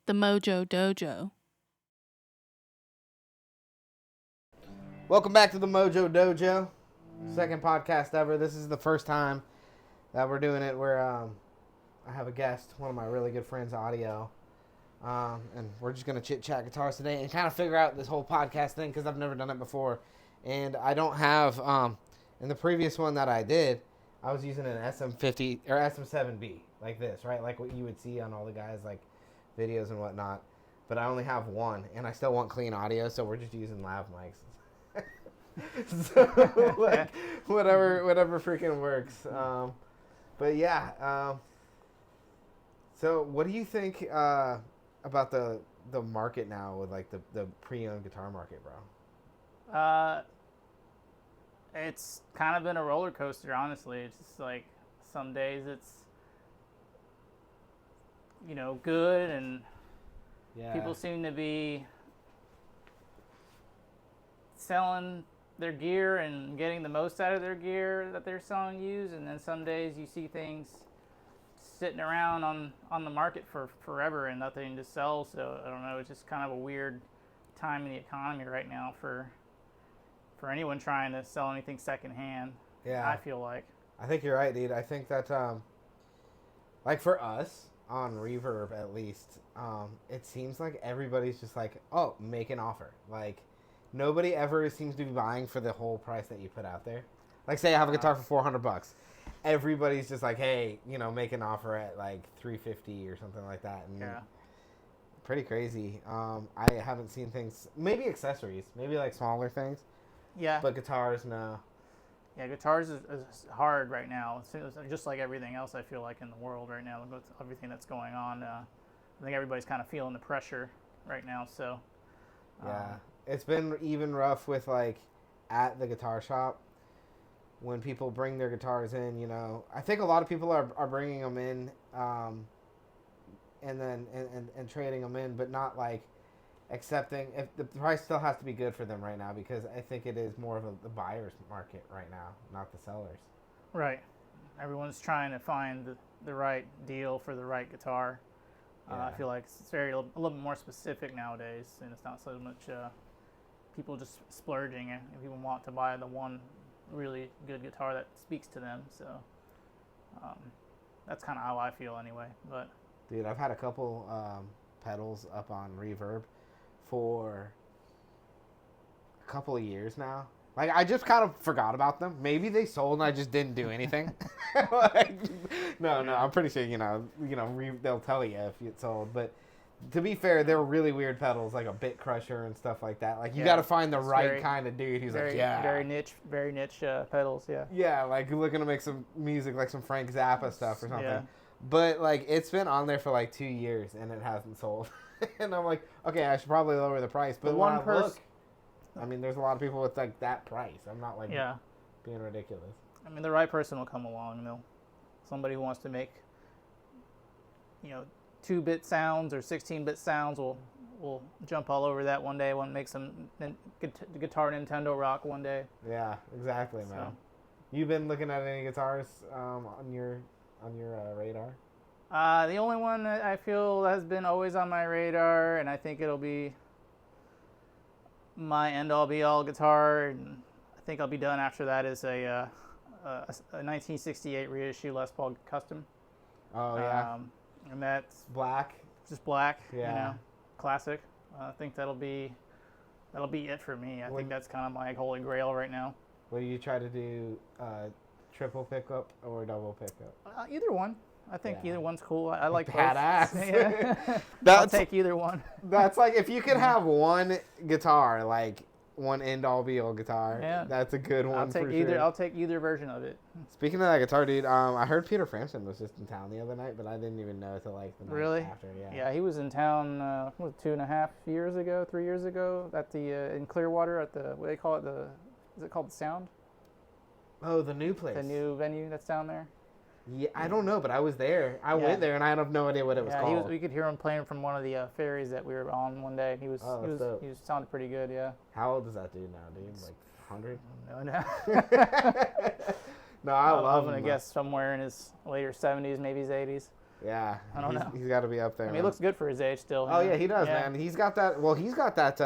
the MojoDojo. Welcome back to the MojoDojo, second podcast ever. This is the first time that we're doing it where I have a guest, one of my really good friends, Adiel, and we're just going to chit-chat guitars today and kind of figure out this whole podcast thing because I've never done it before. And I don't have, in the previous one that I did, I was using an SM50 or SM7B like this, right? Like what you would see on all the guys' like videos and whatnot. But I only have one, and I still want clean audio, so we're just using lav mics. So like whatever freaking works. But yeah. So what do you think about the market now with like the pre-owned guitar market, bro? It's kind of been a roller coaster, honestly. It's just like some days it's, good, and people seem to be selling their gear and getting the most out of their gear that they're selling used, and then some days you see things sitting around on the market for forever and nothing to sell. So I don't know, it's just kind of a weird time in the economy right now for anyone trying to sell anything secondhand. Yeah, I feel like. I think you're right, dude. I think that like for us on Reverb at least, it seems like everybody's just like, oh, make an offer. Like nobody ever seems to be buying for the whole price that you put out there. Like say I have a guitar for $400. Everybody's just like, hey, make an offer at like $350 or something like that. And yeah. Pretty crazy. I haven't seen things, maybe accessories, maybe like smaller things. Yeah. But guitars, no. Yeah, guitars is hard right now. It's just like everything else I feel like in the world right now, with everything that's going on. I think everybody's kind of feeling the pressure right now. So. Yeah. It's been even rough with like at the guitar shop when people bring their guitars in, I think a lot of people are bringing them in and then and trading them in, but not like accepting if the price still has to be good for them right now, because I think it is more of the buyer's market right now, not the sellers. Right. Everyone's trying to find the right deal for the right guitar. Yeah. I feel like it's a little bit more specific nowadays, and it's not so much people just splurging, and people want to buy the one really good guitar that speaks to them. So that's kind of how I feel anyway. But dude, I've had a couple pedals up on Reverb for a couple of years now. Like I just kind of forgot about them. Maybe they sold and I just didn't do anything. No, I'm pretty sure they'll tell you if it sold. But to be fair, they're really weird pedals, like a bit crusher and stuff like that. Like you got to find the right kind of dude who's like, yeah, very niche pedals. Yeah. Yeah, like looking to make some music, like some Frank Zappa stuff or something. Yeah. But like it's been on there for like 2 years and it hasn't sold. And I'm like, okay, I should probably lower the price. But when I look, I mean, there's a lot of people with like that price. I'm not like being ridiculous. I mean, the right person will come along. Somebody who wants to make 2-bit sounds or 16-bit sounds will jump all over that one day. Want to make some guitar Nintendo rock one day. Yeah, exactly, man. So. You've been looking at any guitars on your radar? The only one that I feel has been always on my radar, and I think it'll be my end-all be-all guitar, and I think I'll be done after that, is a 1968 reissue Les Paul Custom. Oh, yeah. And that's black. Just black. Yeah. Classic. I think that'll be it for me. I think that's kind of my holy grail right now. What do you try to do? Triple pickup or double pickup? Either one. I think either one's cool. I like badass. Yeah. I'll take either one. That's like if you could have one guitar, like one end-all be-all guitar. Yeah. That's a good one. I'll take either version of it. Speaking of that guitar, dude, I heard Peter Frampton was just in town the other night, but I didn't even know until like the night after. Yeah, he was in town 2.5 years ago, 3 years ago at the in Clearwater at the what do they call it, is it called the Sound? Oh, the new place. The new venue that's down there. Yeah, I don't know, but I was there. I went there, and I have no idea what it was called. We could hear him playing from one of the ferries that we were on one day. He was sounded pretty good. Yeah. How old is that dude now, dude? Like 100? No. No, I love him. I'm gonna guess somewhere in his later 70s, maybe his 80s. Yeah, I don't know. He's got to be up there. I mean, he looks good for his age still. Oh yeah, he does, man. He's got that. Well, he's got that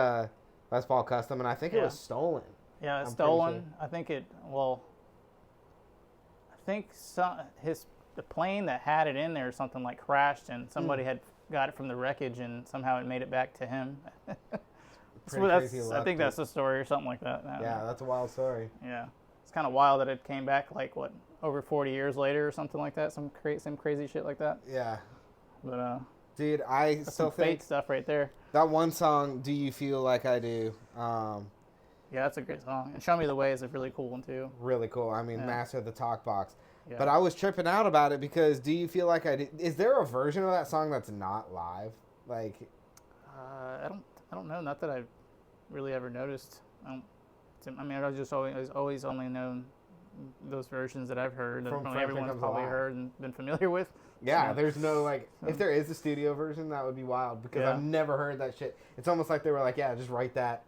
Les Paul Custom, and I think it was stolen. Yeah, it's stolen. Sure. I think it. Well, I think the plane that had it in there or something like crashed, and somebody had got it from the wreckage, and somehow it made it back to him. I think that's the story or something like that. Yeah, that's a wild story. Yeah, it's kind of wild that it came back like over 40 years later or something like that. Some crazy shit like that. Yeah. But dude, I still think fate stuff right there. That one song, "Do You Feel Like I Do?" Yeah, that's a great song. And "Show Me the Way" is a really cool one too. Really cool. I mean, Master of the Talk Box. Yeah. But I was tripping out about it because "Do You Feel Like I Do"? Is there a version of that song that's not live? Like, I don't know. Not that I've really ever noticed. I mean, I've always only known those versions that I've heard that probably everyone's probably heard and been familiar with. Yeah, there's no if there is a studio version, that would be wild because I've never heard that shit. It's almost like they were like, yeah, just write that,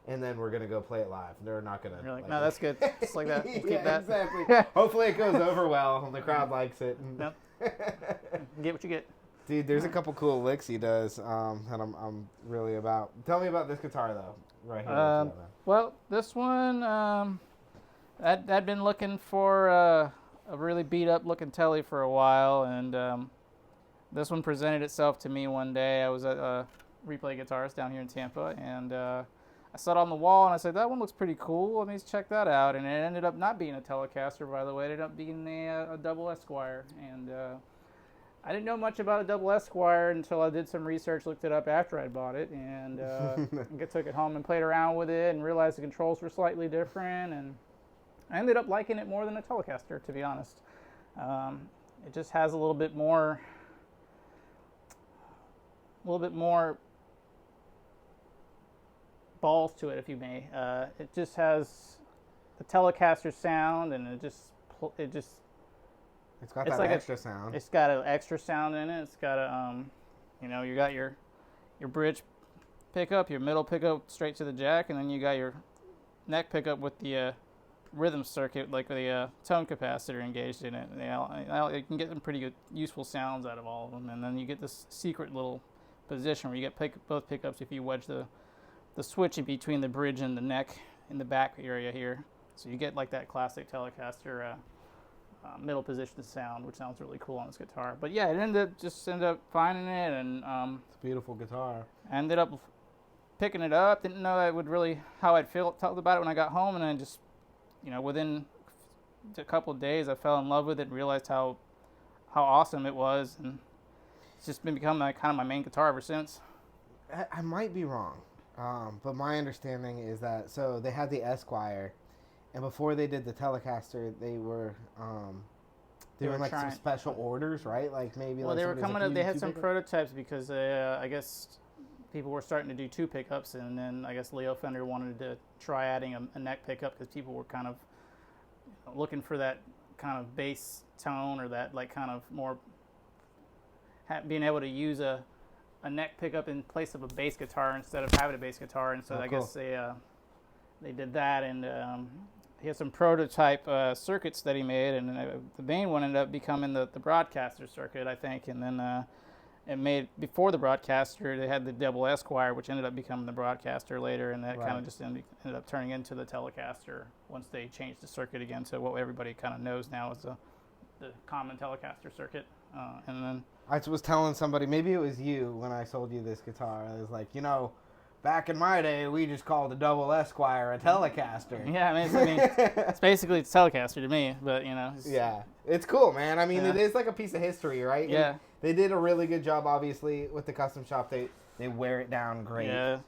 and then we're gonna go play it live. They're not gonna. You're like, no, that's good. Just like that. We'll keep that. Exactly. Hopefully it goes over well and the crowd likes it. Yep. Get what you get. Dude, there's a couple cool licks he does that I'm really about. Tell me about this guitar though, right here. Well, this one, I'd been looking for a really beat up looking telly for a while, and this one presented itself to me one day. I was at a Replay Guitarist down here in Tampa, and I saw it on the wall, and I said, that one looks pretty cool. Let me check that out. And it ended up not being a Telecaster, by the way. It ended up being a double Esquire, and I didn't know much about a double Esquire until I did some research, looked it up after I bought it, and took it home and played around with it and realized the controls were slightly different, and I ended up liking it more than a Telecaster, to be honest. It just has a little bit more balls to it, if you may. It just has the Telecaster sound, and it's got that like extra sound. It's got an extra sound in it. It's got a, you got your bridge pickup, your middle pickup straight to the jack, and then you got your neck pickup with the rhythm circuit, like the tone capacitor engaged in it. You can get some pretty good, useful sounds out of all of them, and then you get this secret little position where you get both pickups if you wedge the switch in between the bridge and the neck in the back area here. So you get like that classic Telecaster middle position sound, which sounds really cool on this guitar. But yeah, it ended up finding it, and it's a beautiful guitar. Ended up picking it up. Didn't know how I'd felt about it when I got home, and then just within a couple of days, I fell in love with it and realized how awesome it was, and it's just been becoming kind of my main guitar ever since. I might be wrong, but my understanding is that so they had the Esquire. And before they did the Telecaster, they were doing like some special orders, right? Like maybe. Well, they were coming up. They had some prototypes because I guess people were starting to do two pickups, and then I guess Leo Fender wanted to try adding a neck pickup because people were kind of looking for that kind of bass tone or that like kind of more being able to use a neck pickup in place of a bass guitar instead of having a bass guitar, and so I guess they did that, and he had some prototype circuits that he made, and the main one ended up becoming the broadcaster circuit, I think, and then it made, before the broadcaster, they had the double Esquire, which ended up becoming the broadcaster later, and that kind of just ended up turning into the Telecaster once they changed the circuit again to what everybody kind of knows now as the common Telecaster circuit, and then... I was telling somebody, maybe it was you, when I sold you this guitar, I was like, back in my day, we just called a double Esquire a Telecaster. Yeah, I mean, it's basically a Telecaster to me, but yeah, it's cool, man. I mean, it is like a piece of history, right? Yeah. And they did a really good job, obviously, with the custom shop. They wear it down great. Yeah.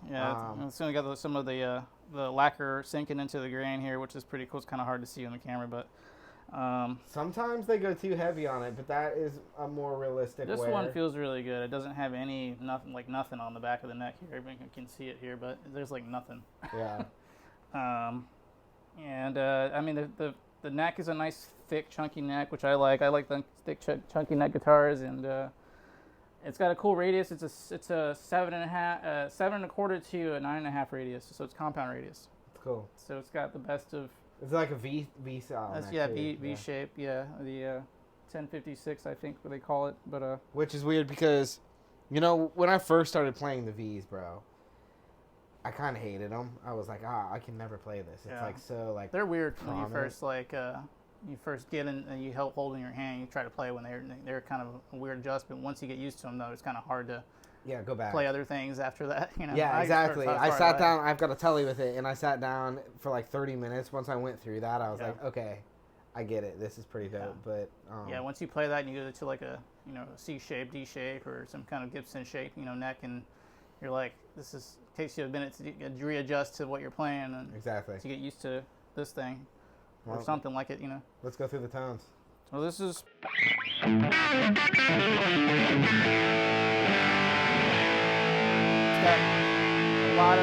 It's only got some of the lacquer sinking into the grain here, which is pretty cool. It's kind of hard to see on the camera, but. Sometimes they go too heavy on it, but that is a more realistic This wear. one feels really good. It doesn't have nothing on the back of the neck here. You can see it here, but there's like nothing. Yeah. I mean the neck is a nice thick chunky neck, which I like. I like the thick chunky neck guitars, and it's got a cool radius. It's a 7.5, 7.25 to a 9.5 radius, so it's compound radius. Cool. So it's got the best of. It's like a V style. V shape. Yeah. 1056, I think what they call it. But Which is weird because, when I first started playing the V's, bro, I kind of hated them. I was like, I can never play this. It's like so like they're weird prominent. when you first you first get in and you help holding your hand. You try to play when they're kind of a weird adjustment. Once you get used to them, though, it's kind of hard to go back play other things after that. Yeah, exactly. I sat down. I've got a telly with it, and I sat down for like 30 minutes. Once I went through that, I was like, okay, I get it. This is pretty dope. But once you play that and you go to like a C shape, D shape, or some kind of Gibson shape, neck, and you're like, takes you a minute to readjust to what you're playing and exactly to get used to this thing or something like it. Let's go through the tones. So this is. Got a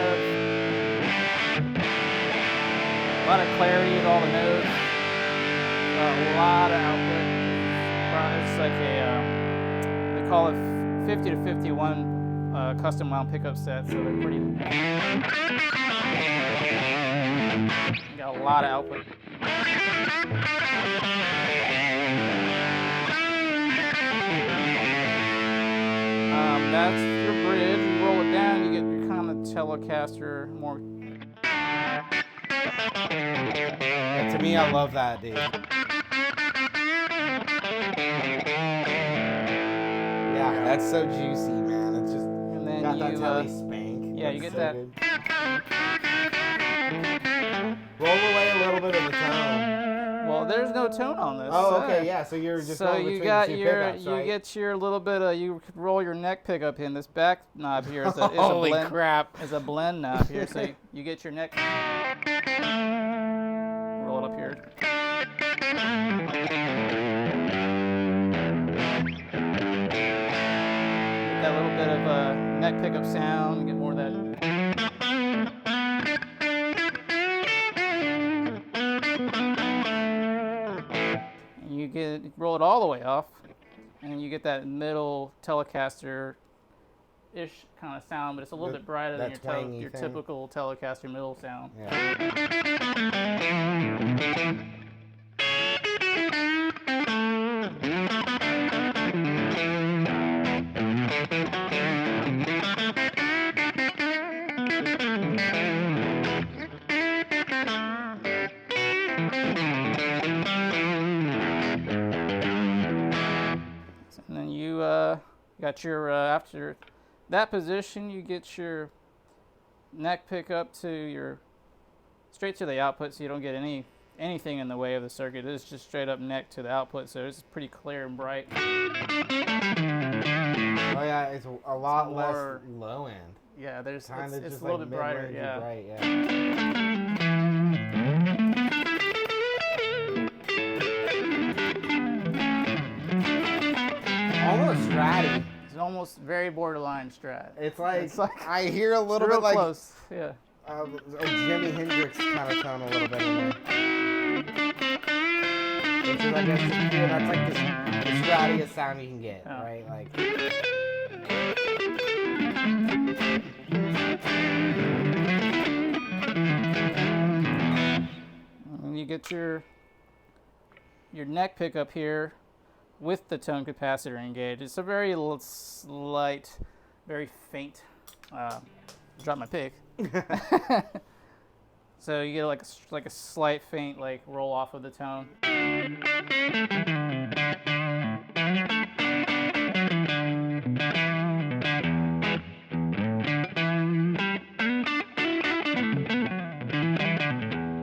lot of clarity with all the notes, a lot of output. It's like they call it 50 to 51 custom wound pickup set, so they're pretty. Got a lot of output. That's your bridge. You roll it down, you get your kind of Telecaster more. To me, I love that, dude. Yeah, that's so juicy, man. It's just and then got that telly spank. Yeah, that's you get so that. Good. Roll away a little bit of the tone. Well, there's no tone on this. Oh, okay, yeah. So you're just going between the two pickups, right? You get your little bit of you roll your neck pickup in. This back knob here is Holy crap! Is a blend knob here. So you get your neck. Roll it up here. Get that little bit of neck pickup sound. Get more of that. Roll it all the way off, and you get that middle Telecaster-ish kind of sound, but it's a little bit brighter than your typical Telecaster middle sound. Yeah. And then you got your after that position, you get your neck pickup to straight to the output, so you don't get anything in the way of the circuit. It's just straight up neck to the output, so it's pretty clear and bright. Oh yeah, it's a lot less low end. Yeah, it's a little bit brighter. Yeah. Bright, yeah. Almost stratty. It's almost very borderline strat. It's like I hear a little bit like close. Yeah. A Jimi Hendrix kind of tone a little bit in there. Which is, I guess, that's like the strattiest sound you can get, right? Like. And you get your neck pickup here with the tone capacitor engaged. It's a very slight, very faint. Drop my pick. So you get like a slight faint roll off of the tone.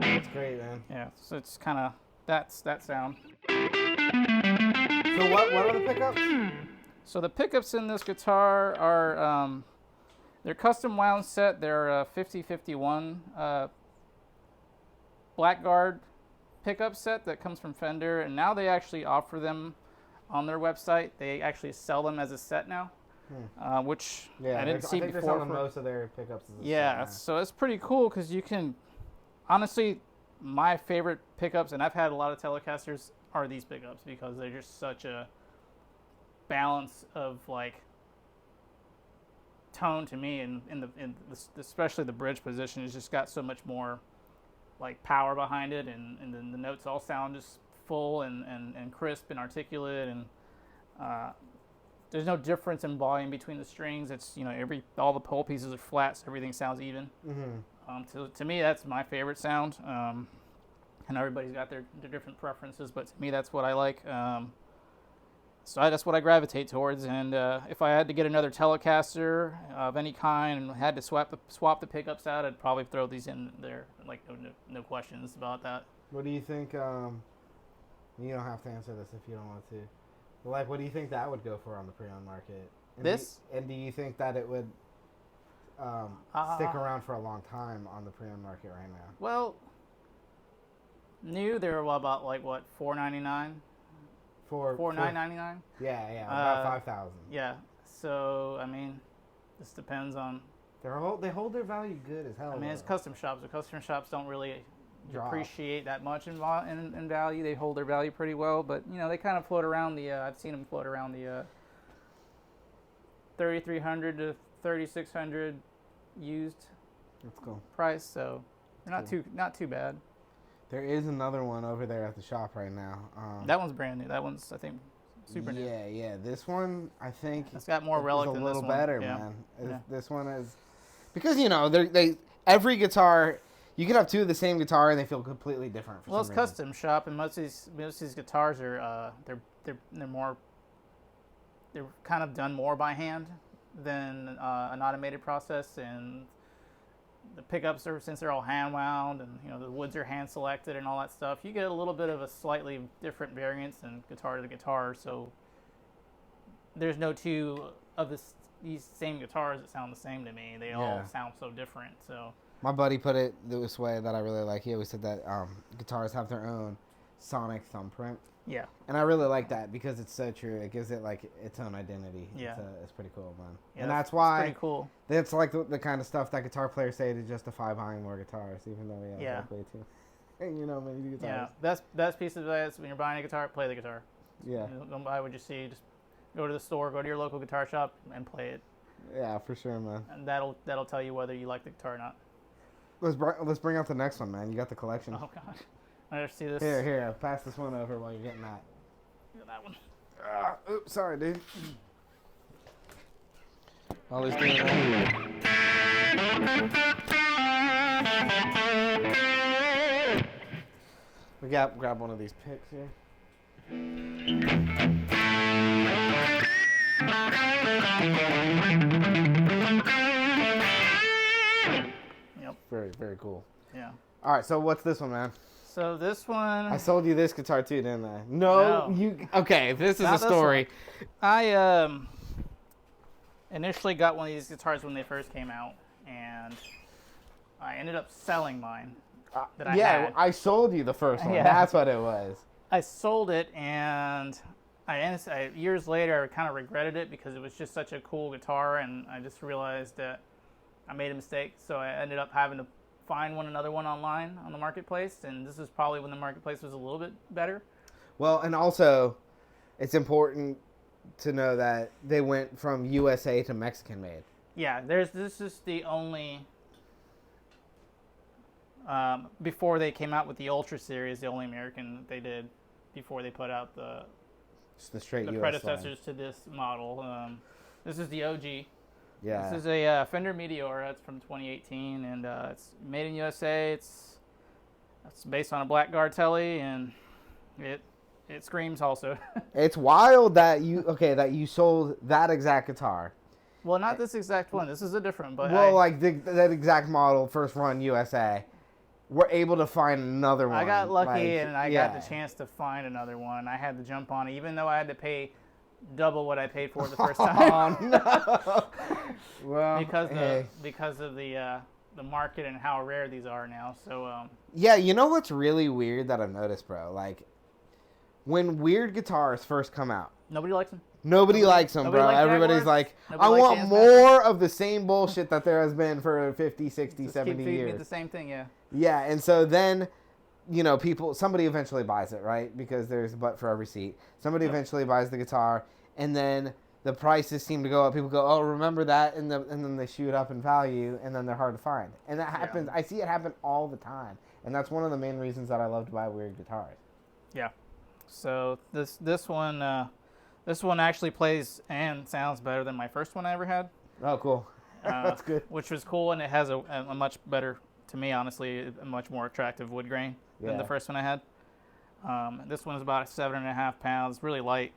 That's great, man. Yeah, so it's kind of that's that sound. So what are the pickups? So the pickups in this guitar are they're custom wound set. They're 50-51 Blackguard pickup set that comes from Fender, and now they actually offer them on their website. They actually sell them as a set now, which I didn't see before. They're selling most of their pickups as a set. So it's pretty cool because you can, honestly, my favorite pickups, and I've had a lot of Telecasters, are these pickups because they're just such a balance of tone to me, and especially the bridge position has just got so much more power behind it, and then the notes all sound just full and crisp and articulate, and there's no difference in volume between the strings. It's all the pole pieces are flat, so everything sounds even. To me, that's my favorite sound. And everybody's got their different preferences, but to me, that's what I like. So that's what I gravitate towards. And if I had to get another Telecaster of any kind and had to swap the pickups out, I'd probably throw these in there. Like no questions about that. What do you think? You don't have to answer this if you don't want to. But like, what do you think that would go for on the pre-owned market? And do you think that it would stick around for a long time on the pre-owned market right now? Well, new they're about like what, $499? $4,999? Yeah, about 5,000. Yeah. So I mean, this depends on. They hold their value good as hell. I mean, it's custom shops. The custom shops don't really depreciate that much in value. They hold their value pretty well, but they kind of float around the. I've seen them float around the 3,300 to 3,600 used. Let's go. Price, so they're not too bad. There is another one over there at the shop right now. That one's brand new. That one's, I think, super new. Yeah. This one, I think, it's got more relic than this one. A little better, man. This one is because every guitar. You can have two of the same guitar and they feel completely different. Well, it's custom shop, and most of these guitars are they're more. They're kind of done more by hand than an automated process, and the pickups are, since they're all hand wound, and the woods are hand selected and all that stuff. You get a little bit of a slightly different variance than guitar to guitar. So there's no two of these same guitars that sound the same to me. They all sound so different. So my buddy put it this way that I really like. He always said that guitars have their own sonic thumbprint. Yeah. And I really like that because it's so true. It gives it like its own identity. Yeah. It's pretty cool, man. Yeah, and that's why pretty cool. That's like the kind of stuff that guitar players say to justify buying more guitars, even though we have like way too many guitars. Yeah. Best piece of advice when you're buying a guitar, play the guitar. Yeah. Don't buy what you see. Just go to the store, go to your local guitar shop, and play it. Yeah, for sure, man. And that'll tell you whether you like the guitar or not. Let's bring out the next one, man. You got the collection. Oh god. I just see this. Here. Pass this one over while you're getting that. That one. Oops, sorry, dude. All he's doing that. We grab one of these picks here. Yep. Very, very cool. Yeah. All right, so what's this one, man? So this one... I sold you this guitar too, didn't I? No. Okay, this is a story. I initially got one of these guitars when they first came out, and I ended up selling mine that I had. I sold you the first one. Yeah. That's what it was. I sold it, and I years later, I kind of regretted it because it was just such a cool guitar, and I just realized that I made a mistake, so I ended up having to find another one online on the marketplace, and this is probably when the marketplace was a little bit better. Well, and also, it's important to know that they went from USA to Mexican made. Yeah, this is the only before they came out with the Ultra series, the only American they did before they put out the straight US predecessors line. to this model. This is the OG. Yeah. This is a Fender Meteora. It's from 2018, and it's made in USA. It's based on a Blackguard Telly, and it screams also. It's wild that you sold that exact guitar. Well, not this exact one. This is a different, but that exact model, first run USA. We're able to find another one. I got lucky, and I got the chance to find another one. I had to jump on it, even though I had to pay double what I paid for it the first time. Oh no! Well, because of the market and how rare these are now. So yeah, you know what's really weird that I've noticed, bro? Like when weird guitars first come out, nobody likes them. Nobody likes them, bro. Everybody's like, I want more of the same bullshit that there has been for 50, 60, Just 70 keep feeding years. me the same thing, yeah. Yeah, and so then, somebody eventually buys it, right? Because there's a butt for every seat. Somebody eventually buys the guitar, and then the prices seem to go up. People go, oh, remember that? And then they shoot up in value, and then they're hard to find. And that happens. Yeah. I see it happen all the time. And that's one of the main reasons that I love to buy weird guitars. Yeah. So this one actually plays and sounds better than my first one I ever had. Oh, cool. That's good. Which was cool, and it has a much better, to me honestly, a much more attractive wood grain than the first one I had. This one is about 7.5 pounds, really light.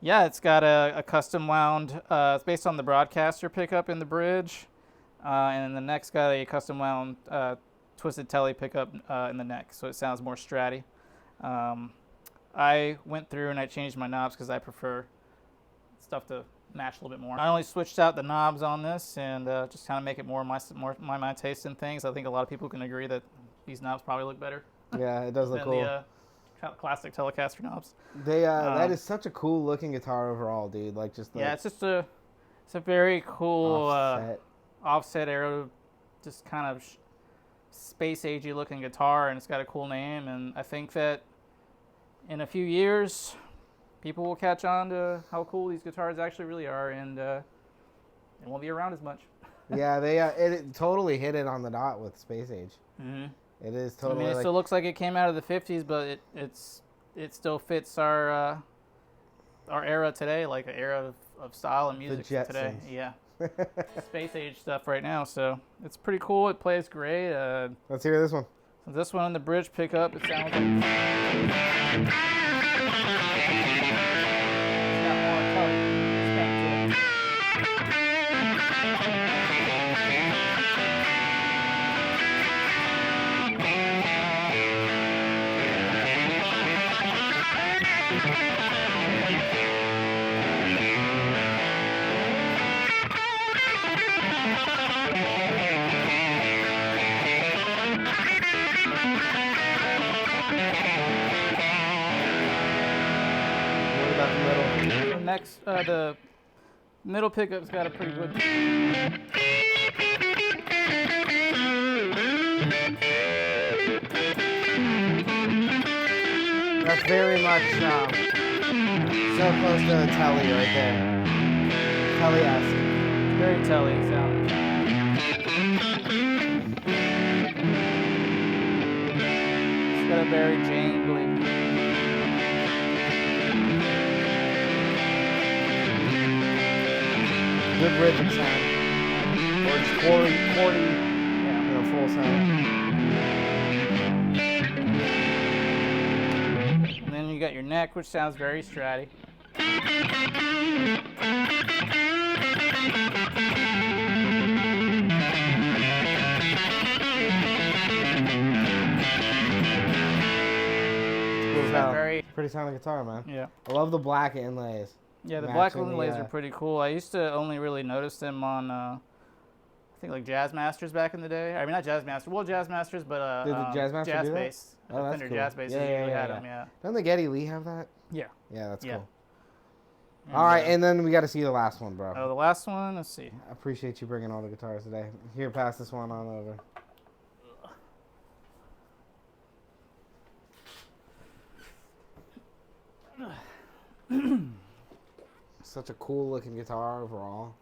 Yeah, it's got a custom wound. It's based on the broadcaster pickup in the bridge, and then the neck's got a custom wound twisted telly pickup in the neck, so it sounds more stratty. I went through and I changed my knobs because I prefer stuff to match a little bit more. I only switched out the knobs on this and just kind of make it more my taste in things. I think a lot of people can agree that these knobs probably look better. Yeah, it does look cool. The classic Telecaster knobs. That is such a cool looking guitar overall, dude. Like just yeah, it's a very cool offset arrow, just kind of space agey looking guitar, and it's got a cool name. And I think that in a few years, people will catch on to how cool these guitars actually really are, and it won't be around as much. Yeah, it totally hit it on the dot with Space Age. Mm-hmm. It is totally. I mean, it still looks like it came out of the '50s, but it still fits our era today, like an era of style and music today. Yeah, Space Age stuff right now. So it's pretty cool. It plays great. Let's hear this one. So this one on the bridge pickup, it sounds like. Next, the middle pickup's got a pretty good. That's very much so close to the telly right there. Telly-esque. Very telly sound. It's got a very jangly. Good rhythm sound. Or just chordy, yeah, full sound. And then you got your neck, which sounds very stratty. Pretty sounding guitar, man. Yeah. I love the black inlays. Yeah, the black inlays are pretty cool. I used to only really notice them on, I think like Jazz Masters back in the day. I mean, not Jazz Masters. Well, Jazz Masters, but Did the Jazz Master Jazz do that? bass. Oh, that's Fender cool. Jazz bass Yeah, usually had them. Yeah. Doesn't the Geddy Lee have that? Yeah. Yeah, that's cool. And, all right, and then we got to see the last one, bro. Oh, the last one. Let's see. I appreciate you bringing all the guitars today. Here, pass this one on over. Such a cool looking guitar overall.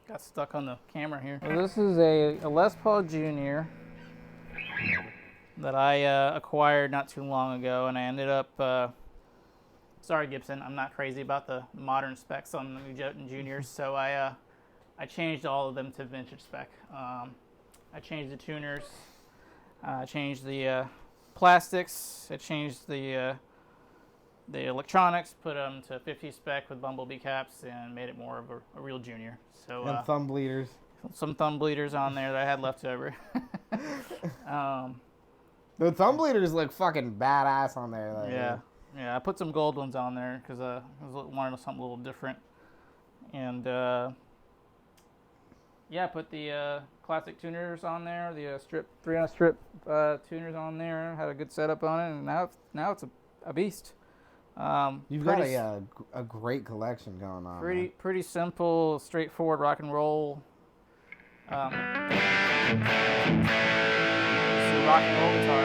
Got stuck on the camera here. Well, this is a Les Paul Jr. that I acquired not too long ago, and I ended up. Sorry, Gibson, I'm not crazy about the modern specs on the new Juniors, so I changed all of them to vintage spec. I changed the tuners, I changed the plastics, I changed the electronics, put them to 50 spec with bumblebee caps, and made it more of a real Junior. So and thumb bleeders. Some thumb bleeders on there that I had left over. The thumb bleeders look fucking badass on there. Like, yeah. I put some gold ones on there because I wanted something a little different. And I put the classic tuners on there, the 3-on-strip tuners on there. Had a good setup on it, and now it's a beast. You've got a great collection going on. Pretty simple, straightforward rock and roll. It's a rock and roll guitar.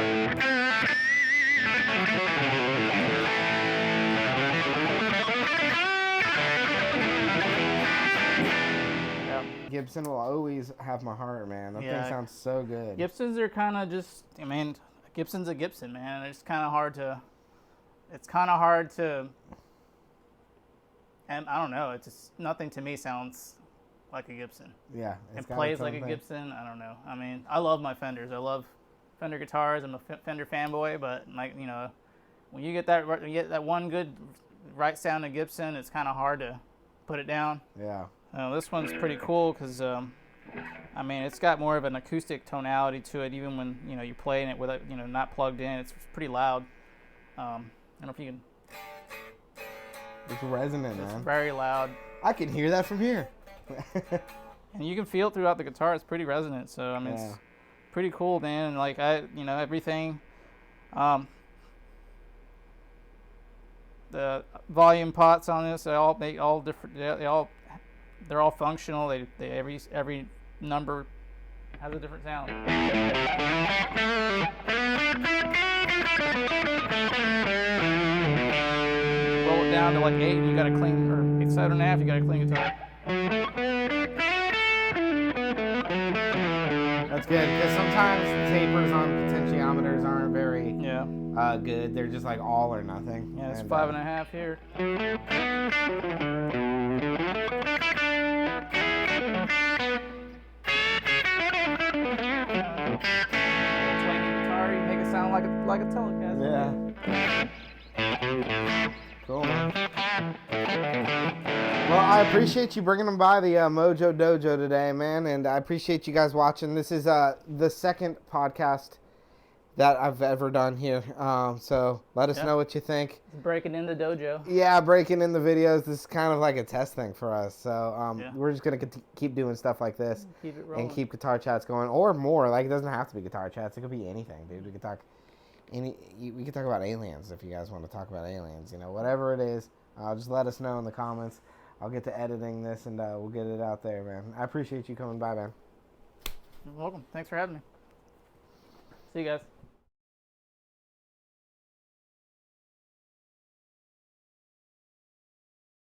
Gibson will always have my heart, man. That thing sounds so good. Gibsons are kind of just, I mean, Gibson's a Gibson, man. It's kind of hard to, and I don't know. It's just, nothing to me sounds like a Gibson. Yeah. It plays like a Gibson. I don't know. I mean, I love my Fenders. I love Fender guitars. I'm a Fender fanboy, but like, you know, when you get that one good right sounding Gibson, it's kind of hard to put it down. Yeah. This one's pretty cool because, I mean, it's got more of an acoustic tonality to it. Even when you're playing it with it, not plugged in, it's pretty loud. I don't know if you can. It's resonant, man. It's very loud. I can hear that from here. And you can feel it throughout the guitar. It's pretty resonant. So I mean, it's pretty cool, man. And like everything. The volume pots on this, they're all different. They're all functional. They every number has a different sound. Roll it down to like 8, and you got a clean, or 7.5, you got a clean guitar. That's good, because sometimes tapers on potentiometers aren't very good. They're just like all or nothing. Yeah, it's 5.5 here. Twangy guitar, you make it sound like a Telecaster. Yeah. Cool, man. Well, I appreciate you bringing them by the MojoDojo today, man, and I appreciate you guys watching. This is the second podcast that I've ever done here, so let us know what you think. Breaking in the dojo. Yeah, breaking in the videos. This is kind of like a test thing for us, so we're just going to keep doing stuff like this. Keep it rolling. And keep guitar chats going, or more. Like, it doesn't have to be guitar chats. It could be anything, dude. We could talk we could talk about aliens if you guys want to talk about aliens. Whatever it is, just let us know in the comments. I'll get to editing this, and we'll get it out there, man. I appreciate you coming by, man. You're welcome. Thanks for having me. See you guys.